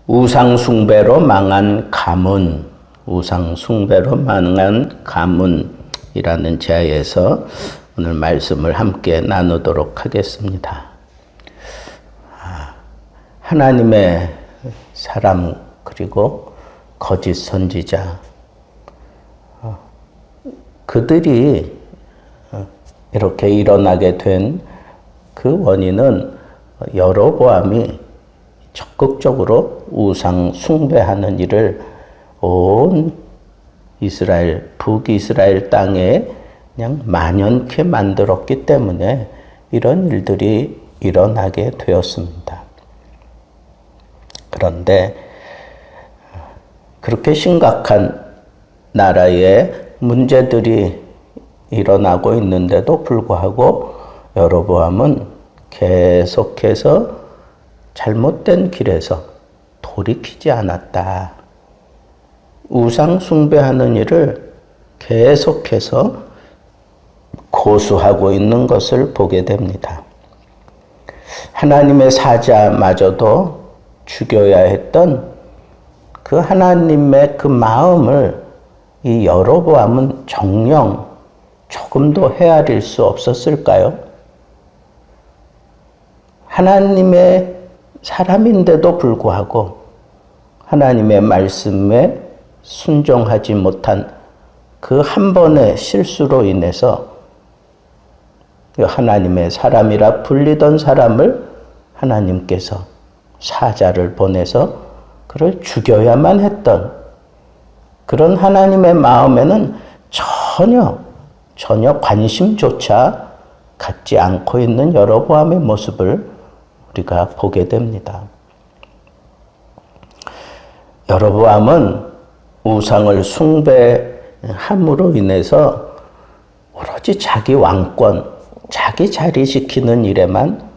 우상 숭배로 망한 가문, 우상 숭배로 망한 가문이라는 제야에서 오늘 말씀을 함께 나누도록 하겠습니다. 하나님의 사람 그리고 거짓 선지자, 그들이 이렇게 일어나게 된 그 원인은 여로보암이 적극적으로 우상 숭배하는 일을 온 이스라엘, 북이스라엘 땅에 그냥 만연케 만들었기 때문에 이런 일들이 일어나게 되었습니다. 그런데 그렇게 심각한 나라의 문제들이 일어나고 있는데도 불구하고 여로보암은 계속해서 잘못된 길에서 돌이키지 않았다. 우상 숭배하는 일을 계속해서 고수하고 있는 것을 보게 됩니다. 하나님의 사자마저도 죽여야 했던 그 하나님의 그 마음을 이 여로보암은 정녕 조금도 헤아릴 수 없었을까요? 하나님의 사람인데도 불구하고 하나님의 말씀에 순종하지 못한 그 한 번의 실수로 인해서 하나님의 사람이라 불리던 사람을 하나님께서 사자를 보내서 그를 죽여야만 했던 그런 하나님의 마음에는 전혀 관심조차 갖지 않고 있는 여로보암의 모습을 우리가 보게 됩니다. 여로보암은 우상을 숭배함으로 인해서 오로지 자기 왕권, 자기 자리 지키는 일에만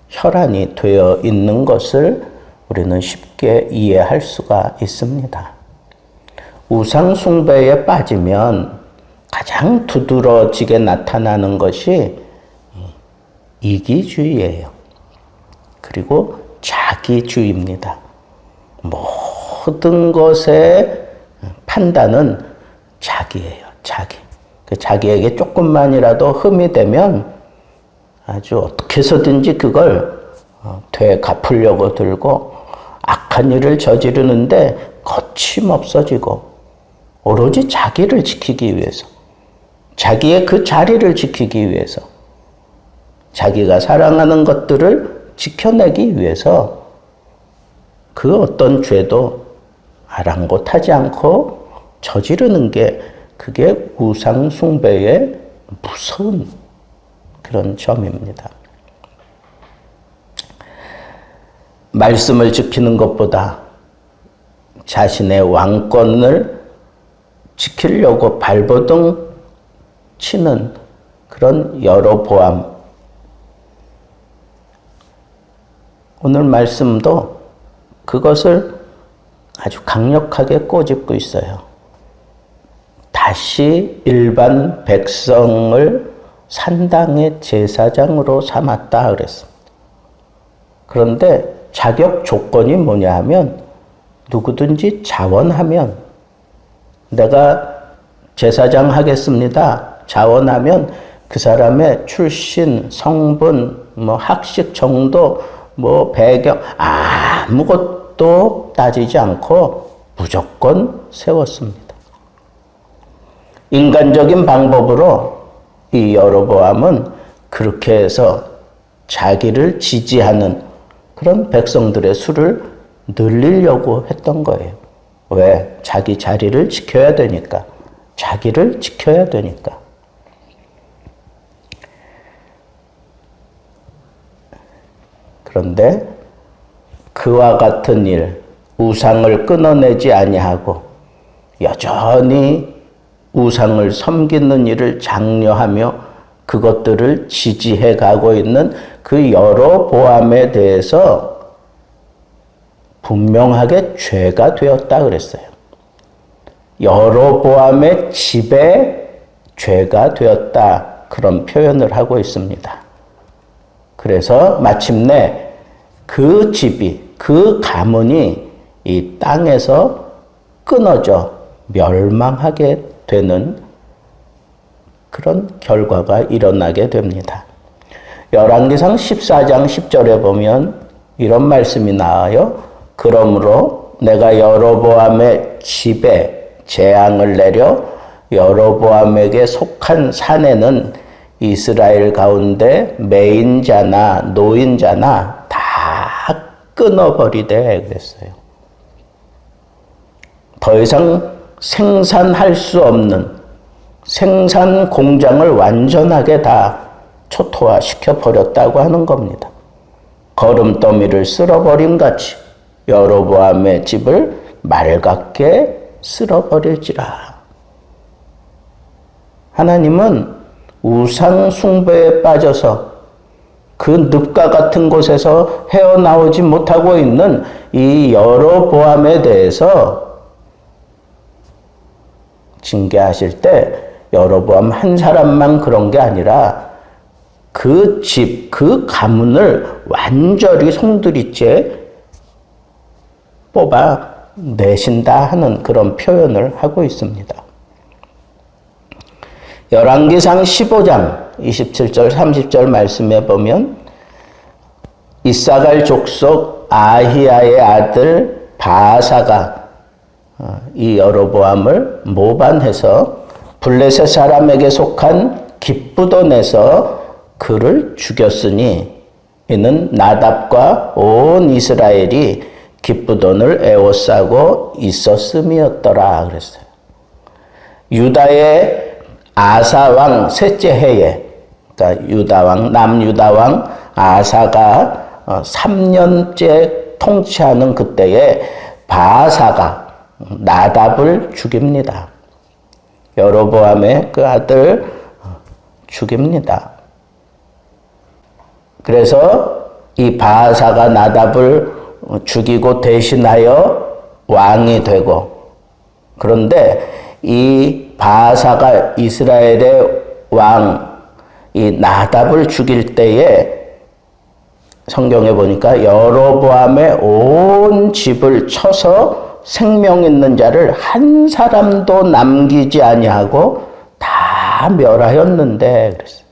혈안이 되어 있는 것을 우리는 쉽게 이해할 수가 있습니다. 우상 숭배에 빠지면 가장 두드러지게 나타나는 것이 이기주의예요. 그리고 자기주의입니다. 모든 것의 판단은 자기예요. 자기에게 조금만이라도 흠이 되면 아주 어떻게 해서든지 그걸 되갚으려고 들고 악한 일을 저지르는데 거침없어지고 오로지 자기를 지키기 위해서, 자기의 그 자리를 지키기 위해서, 자기가 사랑하는 것들을 지켜내기 위해서 그 어떤 죄도 아랑곳하지 않고 저지르는 게 그게 우상 숭배의 무서운 그런 점입니다. 말씀을 지키는 것보다 자신의 왕권을 지키려고 발버둥 치는 그런 여로보암, 오늘 말씀도 그것을 아주 강력하게 꼬집고 있어요. 다시 일반 백성을 산당의 제사장으로 삼았다 그랬습니다. 그런데 자격 조건이 뭐냐 하면 누구든지 자원하면, 내가 제사장 하겠습니다 자원하면 그 사람의 출신, 성분, 학식 정도, 배경 아무것도 따지지 않고 무조건 세웠습니다. 인간적인 방법으로 이 여로보암은 그렇게 해서 자기를 지지하는 그런 백성들의 수를 늘리려고 했던 거예요. 왜? 자기 자리를 지켜야 되니까. 자기를 지켜야 되니까. 그런데 그와 같은 일, 우상을 끊어내지 아니하고 여전히 우상을 섬기는 일을 장려하며 그것들을 지지해 가고 있는 그 여로보암에 대해서 분명하게 죄가 되었다 그랬어요. 여로보암의 집에 죄가 되었다, 그런 표현을 하고 있습니다. 그래서 마침내 그 집이, 그 가문이 이 땅에서 끊어져 멸망하게 되는 그런 결과가 일어나게 됩니다. 열왕기상 14장 10절에 보면 이런 말씀이 나와요. 그러므로 내가 여로보암의 집에 재앙을 내려 여로보암에게 속한 산에는 이스라엘 가운데 매인자나 노인자나 다 끊어버리되 그랬어요. 더 이상 생산할 수 없는 생산 공장을 완전하게 다 초토화시켜 버렸다고 하는 겁니다. 거름더미를 쓸어버림 같이 여로보암의 집을 맑게 쓸어버릴지라. 하나님은 우상 숭배에 빠져서 그 늪과 같은 곳에서 헤어나오지 못하고 있는 이 여로보암에 대해서 징계하실 때 여로보암 한 사람만 그런 게 아니라 그 집, 그 가문을 완전히 송두리째 뽑아 내신다 하는 그런 표현을 하고 있습니다. 열왕기상 15장 27절 30절 말씀에 보면 이사갈 족속 아히야의 아들 바아사가 이 여로보암을 모반해서 블레셋 사람에게 속한 기쁘돈에서 그를 죽였으니 이는 나답과 온 이스라엘이 기쁘돈을 애워싸고 있었음이었더라 그랬어요. 유다의 아사 왕 셋째 해에, 그러니까 유다 왕, 남유다 왕 아사가 3년째 통치하는 그때에 바아사가 나답을 죽입니다. 여로보암의 그 아들 죽입니다. 그래서 이 바아사가 나답을 죽이고 대신하여 왕이 되고, 그런데 이 바아사가 이스라엘의 왕, 이 나답을 죽일 때에 성경에 보니까 여로보암의 온 집을 쳐서 생명 있는 자를 한 사람도 남기지 아니하고 다 멸하였는데 그랬어요.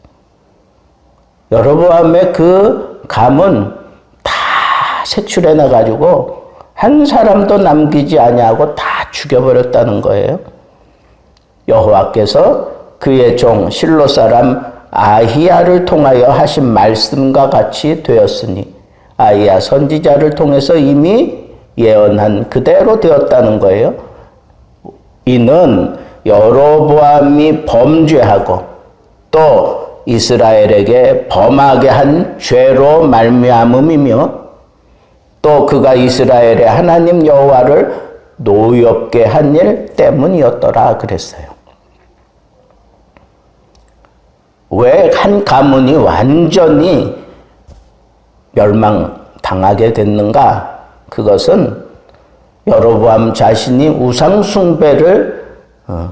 여로보암의 그 감은 다 색출해 놔가지고 한 사람도 남기지 아니하고 다 죽여버렸다는 거예요. 여호와께서 그의 종 실로 사람 아히야를 통하여 하신 말씀과 같이 되었으니 아히야 선지자를 통해서 이미 예언한 그대로 되었다는 거예요. 이는 여로보암이 범죄하고 또 이스라엘에게 범하게 한 죄로 말미암음이며 또 그가 이스라엘의 하나님 여호와를 노엽게 한 일 때문이었더라 그랬어요. 왜 한 가문이 완전히 멸망당하게 됐는가? 그것은 여로보암 자신이 우상 숭배를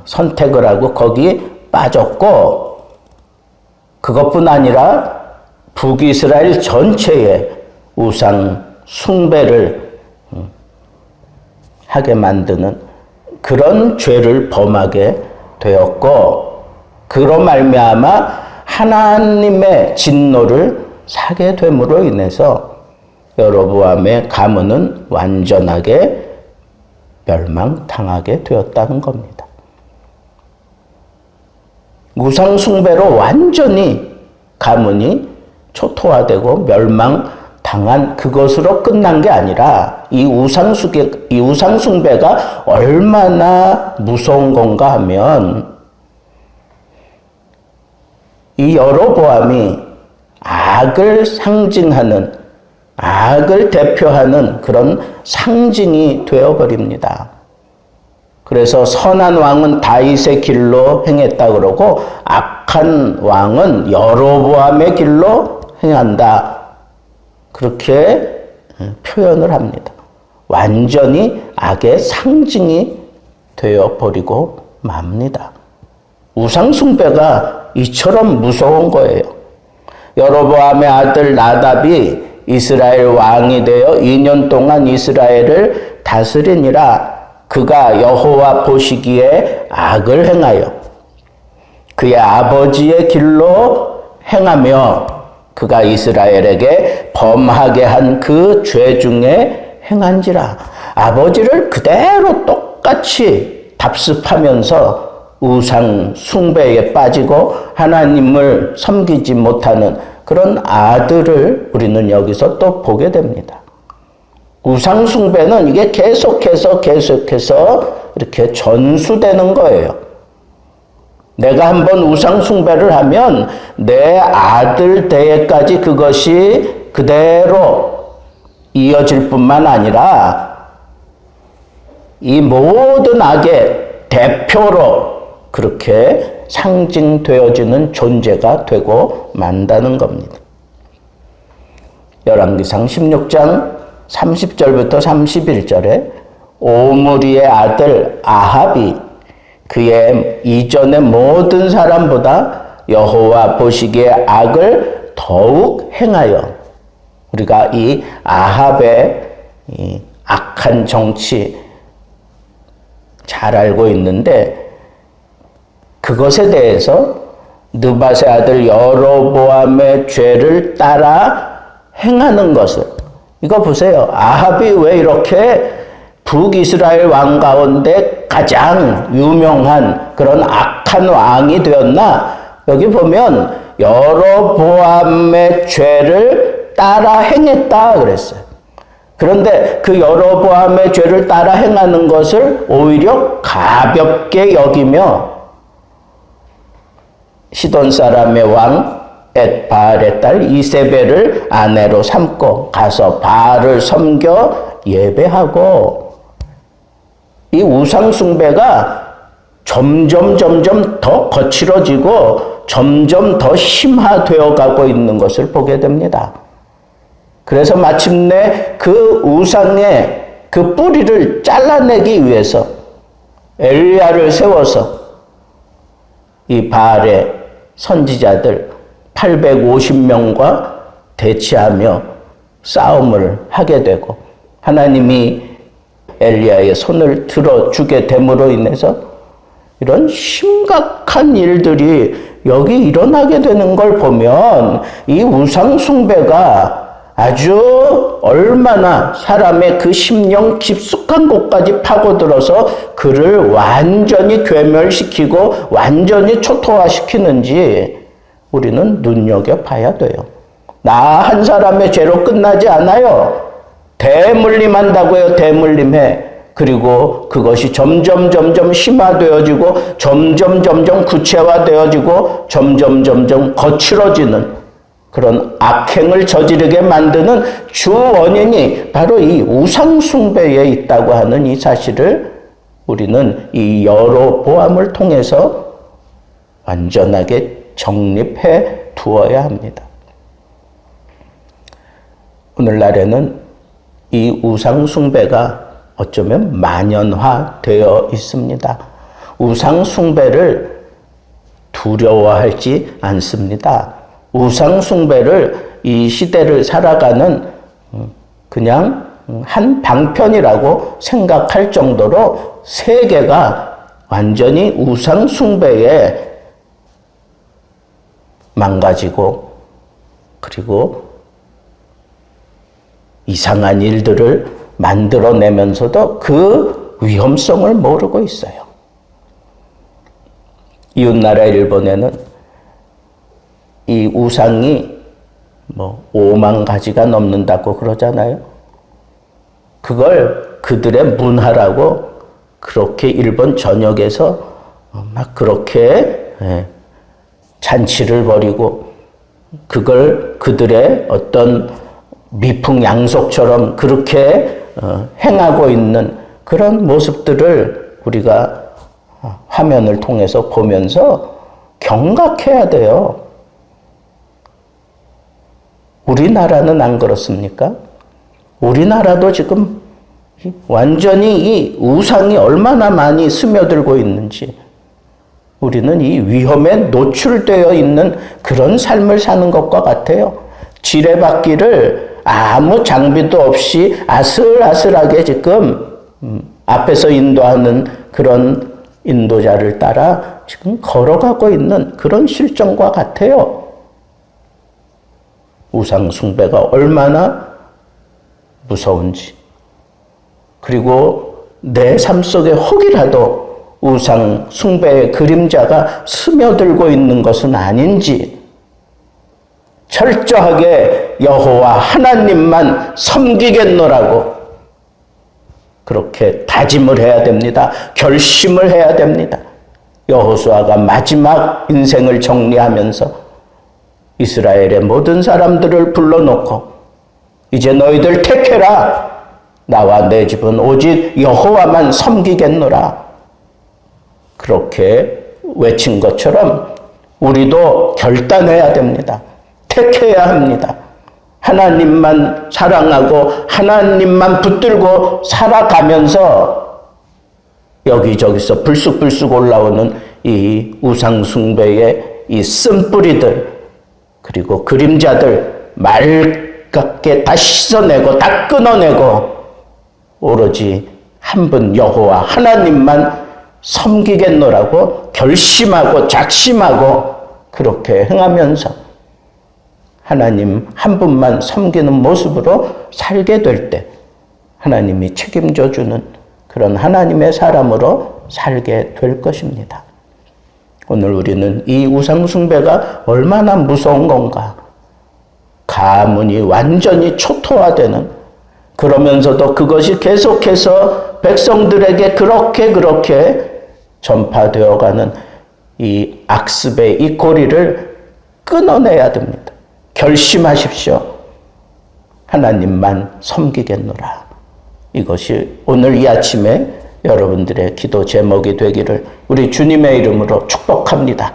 선택을 하고 거기 빠졌고, 그것뿐 아니라 북이스라엘 전체에 우상 숭배를 하게 만드는 그런 죄를 범하게 되었고, 그로 말미암아 하나님의 진노를 사게 됨으로 인해서 여로보암의 가문은 완전하게 멸망당하게 되었다는 겁니다. 우상 숭배로 완전히 가문이 초토화되고 멸망당한 그것으로 끝난 게 아니라 이 우상 숭배가 얼마나 무서운 건가 하면, 이 여로보암이 악을 상징하는, 악을 대표하는 그런 상징이 되어버립니다. 그래서 선한 왕은 다윗의 길로 행했다 그러고 악한 왕은 여로보암의 길로 행한다, 그렇게 표현을 합니다. 완전히 악의 상징이 되어버리고 맙니다. 우상숭배가 이처럼 무서운 거예요. 여로보암의 아들 나답이 이스라엘 왕이 되어 2년 동안 이스라엘을 다스리니라. 그가 여호와 보시기에 악을 행하여 그의 아버지의 길로 행하며 그가 이스라엘에게 범하게 한 그 죄 중에 행한지라. 아버지를 그대로 똑같이 답습하면서 우상 숭배에 빠지고 하나님을 섬기지 못하는 그런 아들을 우리는 여기서 또 보게 됩니다. 우상 숭배는 이게 계속해서 이렇게 전수되는 거예요. 내가 한번 우상 숭배를 하면 내 아들 대에까지 그것이 그대로 이어질 뿐만 아니라 이 모든 악의 대표로 그렇게 상징되어지는 존재가 되고 만다는 겁니다. 열왕기상 16장 30절부터 31절에 오므리의 아들 아합이 그의 이전의 모든 사람보다 여호와 보시기에 악을 더욱 행하여, 우리가 이 아합의 이 악한 정치 잘 알고 있는데, 그것에 대해서 느밧의 아들 여로보암의 죄를 따라 행하는 것을, 이거 보세요. 아합이 왜 이렇게 북이스라엘 왕 가운데 가장 유명한 그런 악한 왕이 되었나? 여기 보면 여로보암의 죄를 따라 행했다 그랬어요. 그런데 그 여로보암의 죄를 따라 행하는 것을 오히려 가볍게 여기며 시돈 사람의 왕 엣바알의 딸 이세벨을 아내로 삼고 가서 바알을 섬겨 예배하고, 이 우상 숭배가 점점 더 거칠어지고 점점 더 심화되어 가고 있는 것을 보게 됩니다. 그래서 마침내 그 우상의 그 뿌리를 잘라내기 위해서 엘리야를 세워서 이 바알의 선지자들 850명과 대치하며 싸움을 하게 되고, 하나님이 엘리야의 손을 들어주게 됨으로 인해서 이런 심각한 일들이 여기 일어나게 되는 걸 보면 이 우상 숭배가 아주 얼마나 사람의 그 심령 깊숙한 곳까지 파고들어서 그를 완전히 괴멸시키고 완전히 초토화시키는지 우리는 눈여겨봐야 돼요. 나 한 사람의 죄로 끝나지 않아요. 대물림한다고요. 대물림해. 그리고 그것이 점점 심화되어지고 점점 구체화되어지고 점점 거칠어지는 그런 악행을 저지르게 만드는 주 원인이 바로 이 우상 숭배에 있다고 하는 이 사실을 우리는 이 여로보암을 통해서 완전하게 정립해 두어야 합니다. 오늘날에는 이 우상 숭배가 어쩌면 만연화되어 있습니다. 우상 숭배를 두려워하지 않습니다. 우상 숭배를 이 시대를 살아가는 그냥 한 방편이라고 생각할 정도로 세계가 완전히 우상 숭배에 망가지고, 그리고 이상한 일들을 만들어내면서도 그 위험성을 모르고 있어요. 이웃나라 일본에는 이 우상이 5만 가지가 넘는다고 그러잖아요. 그걸 그들의 문화라고 그렇게 일본 전역에서 막 그렇게 잔치를 벌이고, 그걸 그들의 어떤 미풍양속처럼 그렇게 행하고 있는 그런 모습들을 우리가 화면을 통해서 보면서 경각해야 돼요. 우리나라는 안 그렇습니까? 우리나라도 지금 완전히 이 우상이 얼마나 많이 스며들고 있는지, 우리는 이 위험에 노출되어 있는 그런 삶을 사는 것과 같아요. 지뢰받기를 아무 장비도 없이 아슬아슬하게 지금 앞에서 인도하는 그런 인도자를 따라 지금 걸어가고 있는 그런 실정과 같아요. 우상 숭배가 얼마나 무서운지, 그리고 내 삶 속에 혹이라도 우상 숭배의 그림자가 스며들고 있는 것은 아닌지 철저하게 여호와 하나님만 섬기겠노라고 그렇게 다짐을 해야 됩니다. 결심을 해야 됩니다. 여호수아가 마지막 인생을 정리하면서 이스라엘의 모든 사람들을 불러놓고 이제 너희들 택해라. 나와 내 집은 오직 여호와만 섬기겠노라. 그렇게 외친 것처럼 우리도 결단해야 됩니다. 택해야 합니다. 하나님만 사랑하고 하나님만 붙들고 살아가면서 여기저기서 불쑥불쑥 올라오는 이 우상숭배의 이 쓴뿌리들 그리고 그림자들 맑게 다 씻어내고 다 끊어내고 오로지 한 분 여호와 하나님만 섬기겠노라고 결심하고 작심하고 그렇게 행하면서 하나님 한 분만 섬기는 모습으로 살게 될 때 하나님이 책임져 주는 그런 하나님의 사람으로 살게 될 것입니다. 오늘 우리는 이 우상숭배가 얼마나 무서운 건가, 가문이 완전히 초토화되는, 그러면서도 그것이 계속해서 백성들에게 그렇게 전파되어가는 이 악습의 이 고리를 끊어내야 됩니다. 결심하십시오. 하나님만 섬기겠노라. 이것이 오늘 이 아침에 여러분들의 기도 제목이 되기를 우리 주님의 이름으로 축복합니다.